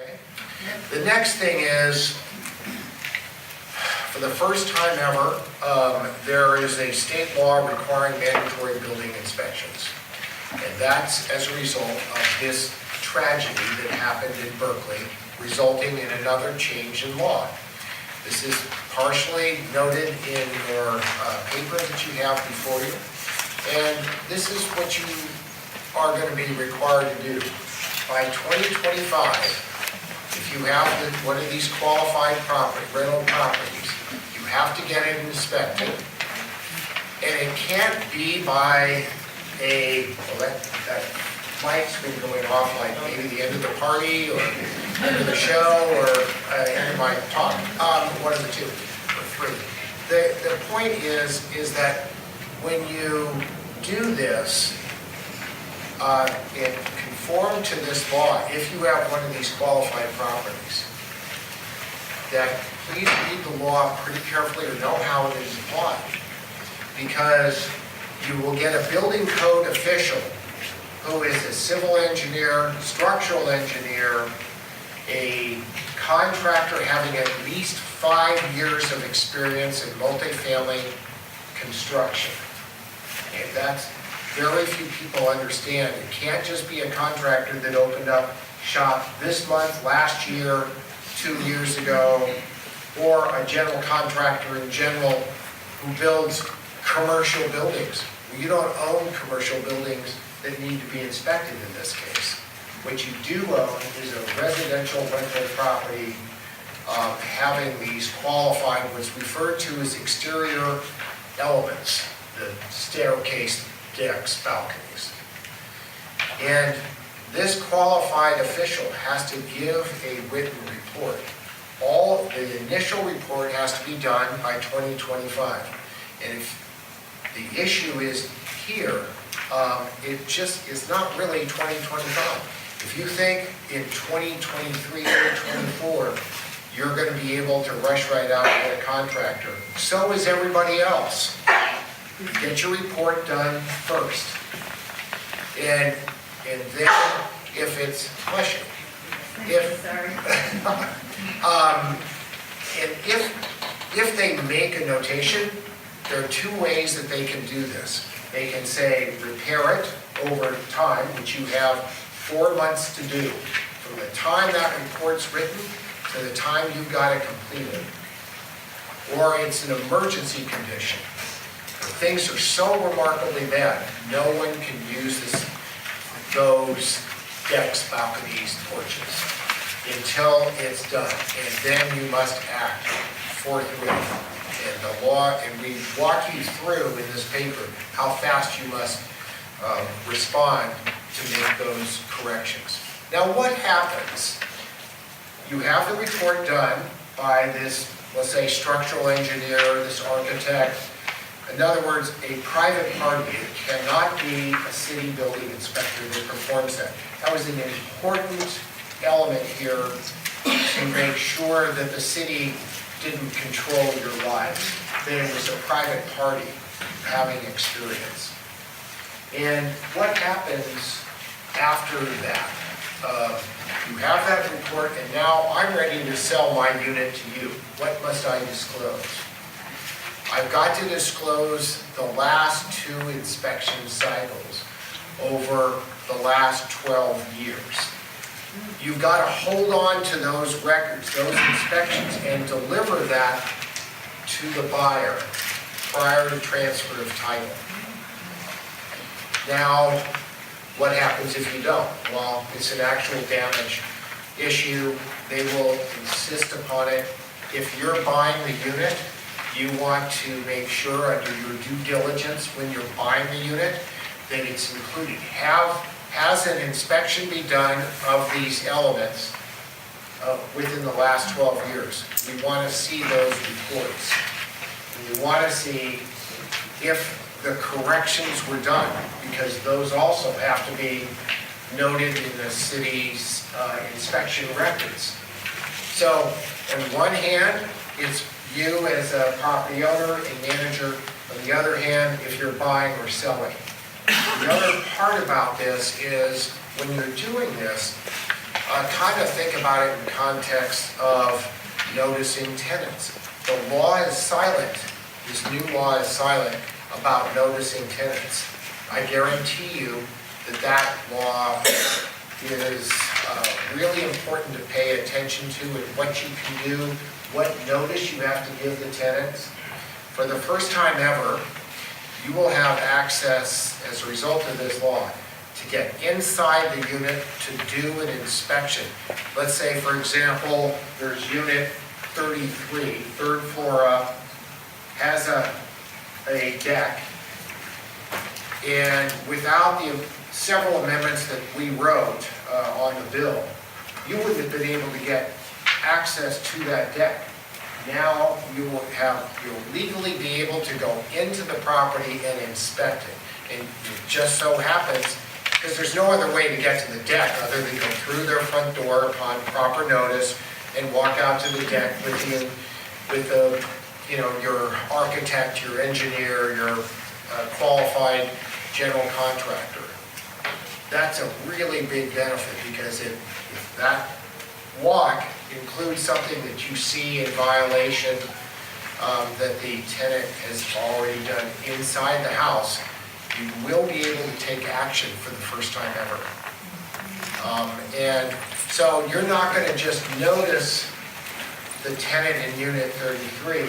Okay. The next thing is, for the first time ever, there is a state law requiring mandatory building inspections. And that's as a result of this tragedy that happened in Berkeley, resulting in another change in law. This is partially noted in your paper that you have before you. And this is what you are going to be required to do. By 2025, if you have one of these qualified rental properties, you have to get it inspected. And it can't be by that mic's been going off like maybe the end of the party or end of the show or end of my talk. One of the two or three. The point is that when you do this and conform to this law, if you have one of these qualified properties, that please read the law pretty carefully or know how it is applied. Because you will get a building code official who is a civil engineer, structural engineer, a contractor having at least 5 years of experience in multifamily construction. And that's very few people understand. It can't just be a contractor that opened up shop this month, last year, 2 years ago, or a general contractor in general who builds commercial buildings. You don't own commercial buildings that need to be inspected in this case. What you do own is a residential rental property having these qualified, what's referred to as exterior elements, the staircase, decks, balconies. And this qualified official has to give a written report. The initial report has to be done by 2025. And if the issue is here, it just is not really 2025. If you think in 2023 or 24, you're going to be able to rush right out and get a contractor, so is everybody else. Get your report done first. And then if it's, question, if they make a notation, there are 2 ways that they can do this. They can say repair it over time, which you have 4 months to do. From the time that report's written to the time you've got it completed. Or it's an emergency condition. If things are so remarkably bad, no one can use those decks, balconies, porches until it's done. And then you must act forthwith. And the law, and we walk you through in this paper how fast you must respond to make those corrections. Now what happens? You have the report done by this, let's say, structural engineer, this architect. In other words, a private party. It cannot be a city building inspector that performs that. That was an important element here to make sure that the city didn't control your lives, that it was a private party having experience. And what happens after that? You have that report, and now I'm ready to sell my unit to you. What must I disclose? I've got to disclose the last 2 inspection cycles over the last 12 years. You've got to hold on to those records, those inspections, and deliver that to the buyer prior to transfer of title. Now, what happens if you don't? Well, it's an actual damage issue. They will insist upon it. If you're buying the unit, you want to make sure under your due diligence when you're buying the unit that it's included. Has an inspection be done of these elements within the last 12 years? We want to see those reports. We want to see if the corrections were done, because those also have to be noted in the city's inspection records. So, on one hand, it's you as a property owner and manager. On the other hand, if you're buying or selling. The other part about this is when you're doing this, kind of think about it in context of noticing tenants. The law is silent, this new law is silent about noticing tenants. I guarantee you that that law is really important to pay attention to, and what you can do, what notice you have to give the tenants. For the first time ever, you will have access, as a result of this law, to get inside the unit to do an inspection. Let's say, for example, there's unit 33, third floor up, has a deck, and without the several amendments that we wrote on the bill, you wouldn't have been able to get access to that deck. Now you'll legally be able to go into the property and inspect it. And it just so happens, because there's no other way to get to the deck other than go through their front door upon proper notice and walk out to the deck with your architect, your engineer, your qualified general contractor. That's a really big benefit, because if that walk includes something that you see in violation that the tenant has already done inside the house, you will be able to take action for the first time ever. And so you're not going to just notice the tenant in Unit 33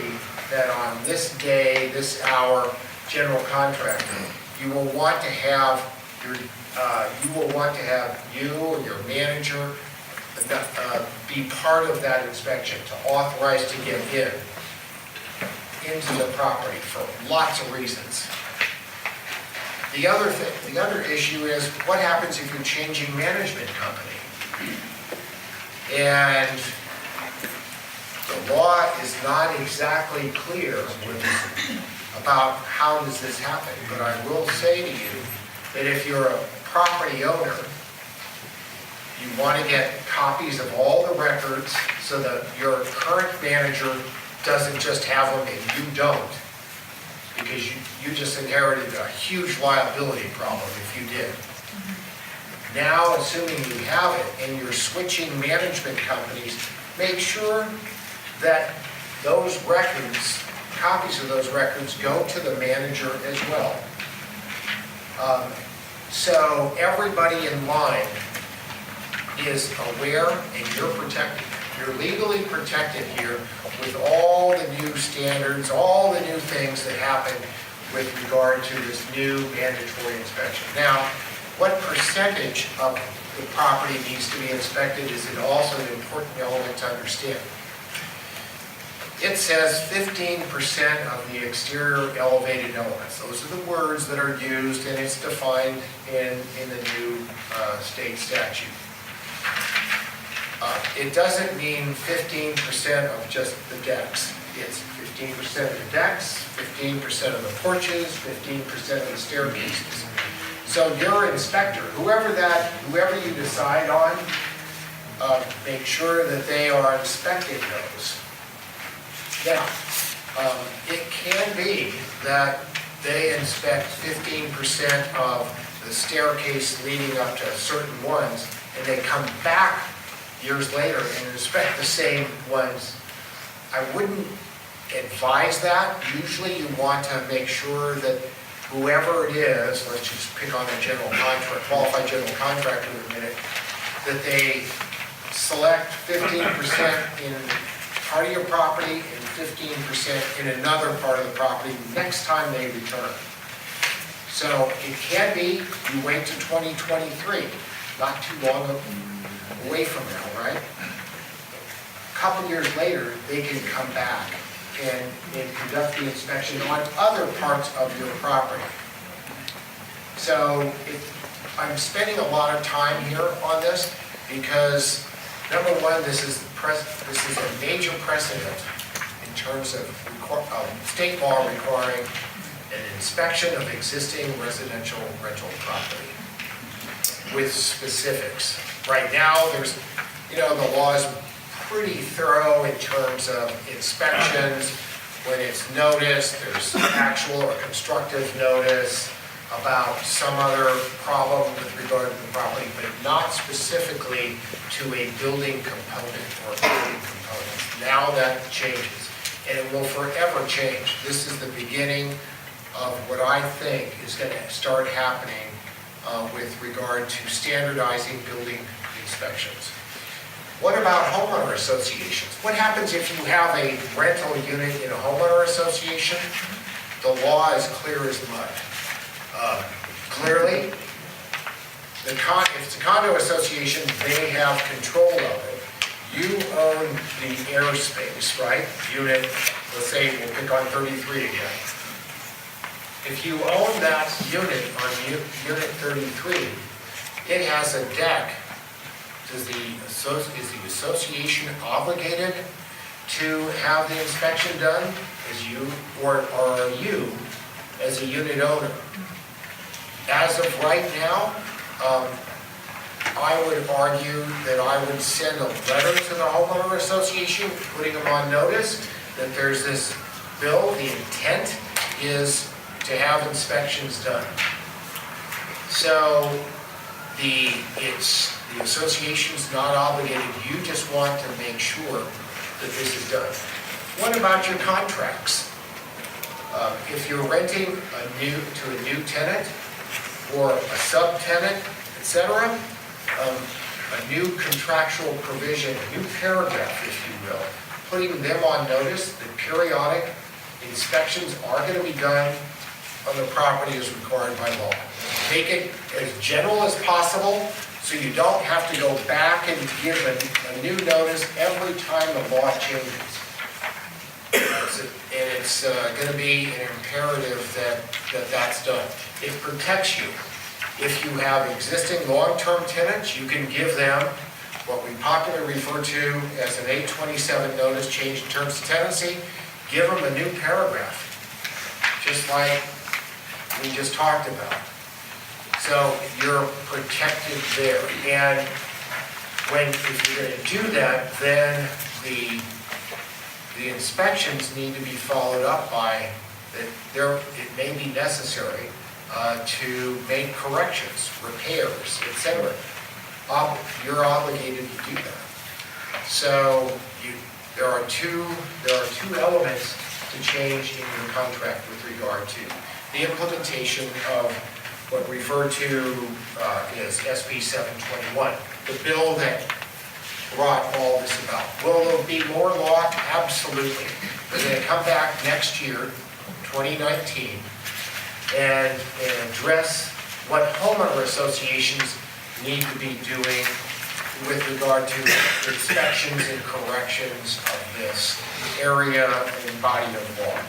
that on this day, this hour, general contractor. You will want to have you or your manager be part of that inspection, to authorize to get into the property for lots of reasons. The other issue is, what happens if you're changing management company? And the law is not exactly clear about how does this happen, but I will say to you that if you're a property owner, you want to get copies of all the records so that your current manager doesn't just have them and you don't, because you just inherited a huge liability problem if you did. Now, assuming you have it and you're switching management companies, make sure that those records, copies of those records, go to the manager as well. So everybody in line is aware, and you're protected. You're legally protected here with all the new standards, all the new things that happen with regard to this new mandatory inspection. Now, what percentage of the property needs to be inspected is also an important element to understand. It says 15% of the exterior elevated elements. Those are the words that are used, and it's defined in the new state statute. It doesn't mean 15% of just the decks. It's 15% of the decks, 15% of the porches, 15% of the staircases. So your inspector, whoever you decide on, make sure that they are inspecting those. Now, it can be that they inspect 15% of the staircase leading up to certain ones, and they come back years later and inspect the same ones. I wouldn't advise that. Usually you want to make sure that whoever it is, let's just pick on a general contractor, qualified general contractor in a minute, that they select 15% in part of your property and 15% in another part of the property next time they return. So it can be you wait to 2023, not too long away from now, right? A couple years later, they can come back and conduct the inspection on other parts of your property. So I'm spending a lot of time here on this because, number one, this is a major precedent in terms of state law requiring an inspection of existing residential rental property with specifics. Right now, the law is pretty thorough in terms of inspections. When it's noticed, there's actual or constructive notice. about some other problem with regard to the property, but not specifically to a building component or a building component. Now that changes, and it will forever change. This is the beginning of what I think is going to start happening with regard to standardizing building inspections. What about homeowner associations? What happens if you have a rental unit in a homeowner association? The law is clear as mud. Clearly, if it's a condo association, they have control of it. You own the airspace, right? Unit, let's say we'll pick on 33 again. If you own that unit on unit 33, it has a deck. Is the association obligated to have the inspection done or are you as a unit owner? As of right now, I would argue that I would send a letter to the homeowner association, putting them on notice that there's this bill. The intent is to have inspections done. So the association's not obligated. You just want to make sure that this is done. What about your contracts? If you're renting to a new tenant or a subtenant, etc., a new contractual provision, a new paragraph, if you will, putting them on notice that periodic inspections are going to be done on the property as required by law. Make it as general as possible so you don't have to go back and give a new notice every time the law changes. And it's going to be an imperative that's done. It protects you. If you have existing long-term tenants, you can give them what we popularly refer to as an 827 notice, change in terms of tenancy. Give them a new paragraph, just like we just talked about. So you're protected there. And if you're going to do that, then the inspections need to be followed up by, it may be necessary to make corrections, repairs, etc. You're obligated to do that. So there are two elements to change in your contract with regard to the implementation of what we refer to as SB 721, the bill that brought all this about. Will there be more law? Absolutely. We're going to come back next year, 2019, and address what homeowner associations need to be doing with regard to inspections and corrections of this area and body of law.